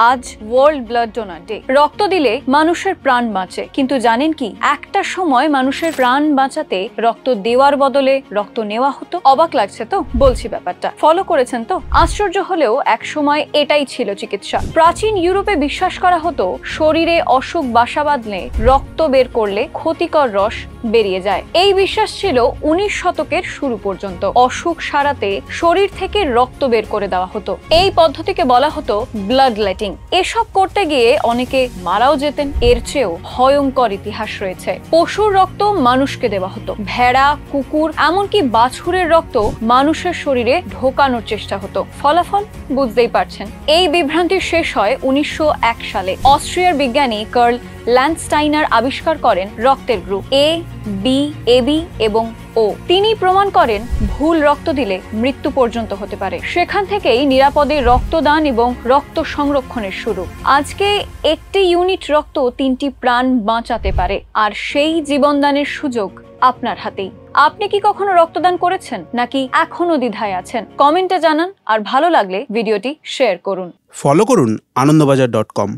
আজ world blood donor day. রক্ত দিলে মানুষের প্রাণ বাঁচে, কিন্তু জানেন কি একটা সময় মানুষের প্রাণ বাঁচাতে রক্ত দেওয়ার বদলে রক্ত নেওয়া হতো। অবাক লাগছে তো? বলছি ব্যাপারটা, ফলো করেছেন তো? আশ্চর্য হলেও এক সময় এটাই ছিল চিকিৎসা। প্রাচীন ইউরোপে বিশ্বাস করা হতো শরীরে অসুখ বাসা বাঁধলে রক্ত বের করলে ক্ষতিকর রস বেরিয়ে যায়। এই বিশ্বাস ছিল 19 শতকের শুরু পর্যন্ত। অসুখ সারাতে শরীর থেকে রক্ত বের করে দেওয়া হতো। এই পদ্ধতিকে বলা হতো ব্লাড লেটিং। এসব করতে গিয়ে অনেকে মারাও যেতেন। এর চেয়েও ভয়ঙ্কর ইতিহাস রয়েছে। পশুর রক্ত মানুষকে দেওয়া হতো। ভেড়া, কুকুর, এমনকি বাছুরের রক্ত মানুষের শরীরে ঢোকানোর চেষ্টা হতো। ফলাফল বুঝতেই পারছেন। এই বিভ্রান্তি শেষ হয় 1901 সালে। অস্ট্রিয়ার বিজ্ঞানী কার্ল ল্যান্ডস্টাইনার আবিষ্কার করেন রক্তের গ্রুপ এ, বি, এবি এবং ও। তিনি প্রমাণ করেন ভুল রক্ত দিলে মৃত্যু পর্যন্ত হতে পারে। সেখান থেকেই নিরাপদে রক্তদান এবং রক্ত সংরক্ষণের শুরু। আজকে একটি ইউনিট রক্ত 3টি প্রাণ বাঁচাতে পারে, আর সেই জীবনদানের সুযোগ আপনার হাতেই। আপনি কি কখনো রক্তদান করেছেন, নাকি এখনো দ্বিধায় আছেন? কমেন্টে জানান, আর ভালো লাগলে ভিডিওটি শেয়ার করুন। ফলো করুন আনন্দবাজার.com।